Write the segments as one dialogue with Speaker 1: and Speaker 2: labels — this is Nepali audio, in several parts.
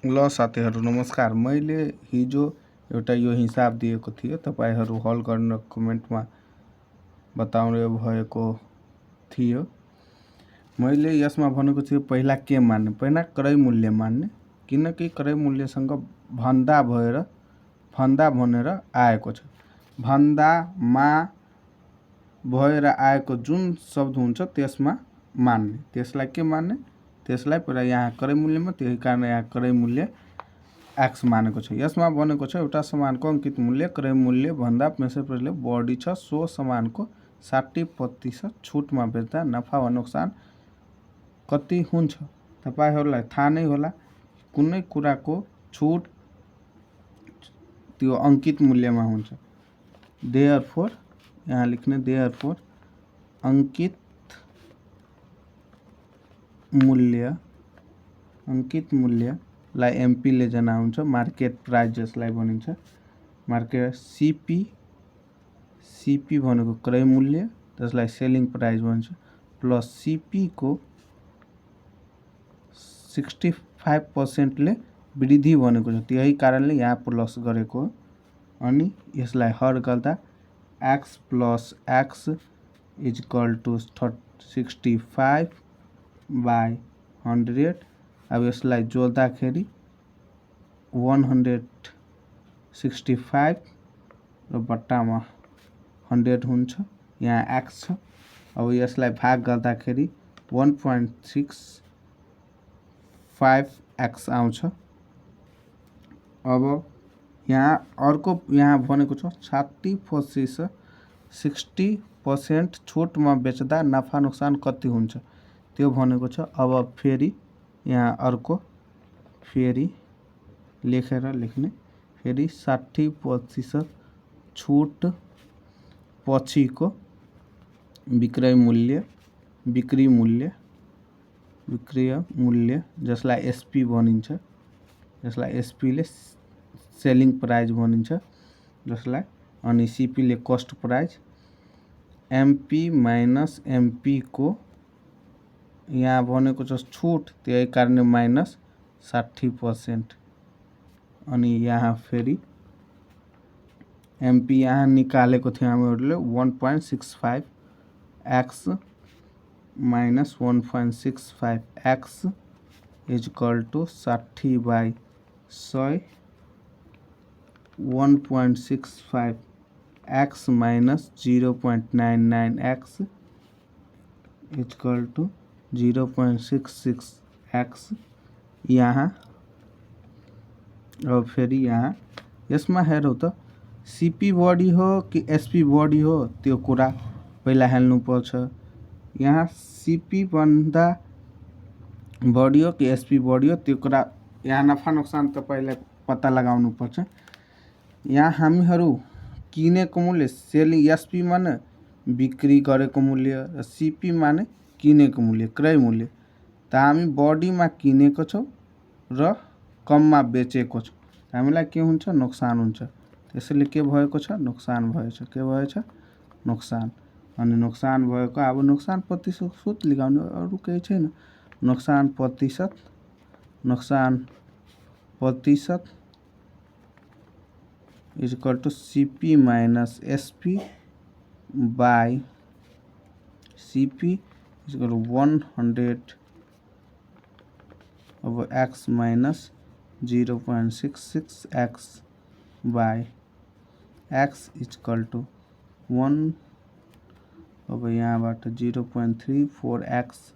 Speaker 1: ल साथीहरू नमस्कार। मैले हिजो एउटा यो हिसाब दिएको थिएँ, तपाईहरू हल गर्न कमेन्टमा बताउनु भएको थियो। मैले यसमा भनेको थियो पहिला के मान्ने, पहिला क्रय मूल्य मान्ने, किनकि क्रय मूल्यसँग भन्दा भनेर आएको छ। भन्दामा भएर आएको जुन शब्द हुन्छ त्यसमा मान्ने, त्यसलाई के मान्ने, त्यसलाई पहिला यहाँ क्रय मूल्यमा, त्यही कारण यहाँ क्रय मूल्य एक्स मानेको छ। यसमा भनेको छ एउटा सामानको अंकित मूल्य क्रय मूल्य भन्दा पहिले बढी छ, सो सामानको 60% छुटमा बेच्दा नफा वा नोक्सान कति हुन्छ। तपाईहरूलाई थाहा नै होला, कुनै कुराको छुट त्यो अंकित मूल्यमा हुन्छ। देयरफोर यहाँ लेख्ने, देयरफोर अंकित मूल्यलाई एमपी ले जना हुन्छ। मार्केट प्राइस जसलाई भनिन्छ, मार्केट सीपी भनेको क्रय मूल्य, त्यसलाई सेलिङ प्राइस भन्छ, प्लस सीपी को 65% ले वृद्धि भनेको छ, त्यही कारणले यहाँ प्लस गरेको हो। अनि यसलाई हर गर्दा x plus x equal to 65/100। अब यसलाई जोड्दाखेरि 165 र बट्टामा 100 हुन्छ, यहाँ x छ। अब यसलाई भाग गर्दाखेरि 1.65x आउँछ। अब यहाँ अर्को यहाँ भनेको छ 60% छुटमा बेच्दा नफा नोक्सान कति हुन्छ, त्यो भनेको छ। अब फेरि यहाँ अर्को फेरि लेखेर लेख्ने, फेरि 60% छुट पछिको विक्रय मूल्य जसलाई एसपी भनिन्छ, जसलाई एसपी ले सेलिङ प्राइस भनिन्छ, जसलाई अनि सीपी ले cost price, MP minus MP को यहाँ भनेको छ छुट, त्यही कारण माइनस 60%। अनि यहाँ फेरि एमपी यहाँ निकालेको थियो हामीहरूले 1.65x minus 1.65x equal to 60/100। 1.65x minus 0.99x equal to 0.66x। यहाँ अब फेरि यहाँ यसमा हेरौँ त सीपी बढी हो कि एसपी बढी हो, त्यो कुरा पहिला हेर्नु पर्छ। यहाँ सीपी भन्दा बढी हो कि एसपी बढी हो, त्यो कुरा यहाँ नफा नोक्सान तपाईलाई पत्ता लगाउनु पर्छ। यहाँ हामीहरू किनेको मूल्य सेलिङ, एसपी माने बिक्री गरेको मूल्य र सीपी माने किनेको मूल्य क्रय मूल्य। त हामी बढीमा किनेको छौँ र कममा बेचेको छौँ, हामीलाई के हुन्छ, नोक्सान हुन्छ। त्यसैले के भएको छ, नोक्सान भएछ। के भएछ, नोक्सान। अनि नोक्सान भएको, अब नोक्सान प्रतिशत सूत्र लेखाउनु, अरु केही छैन। नोक्सान प्रतिशत equal to CP minus SP by CP equal 100 अब x minus 0.66x by x equal to 1। अब यहाँबाट 0.34x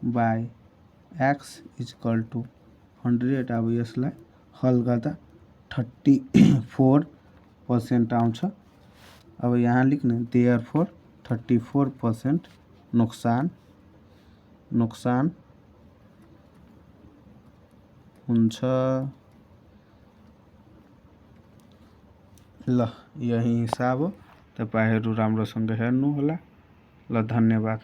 Speaker 1: bye x equal two 100। अब यसलाई हल गर्दा 34% आउँछ। अब यहाँ लेख्ने, देयरफोर 34% नोक्सान हुन्छ। ल यही हिसाब हो, तपाईहरू राम्रोसँग हेर्नु होला। ल धन्यवाद।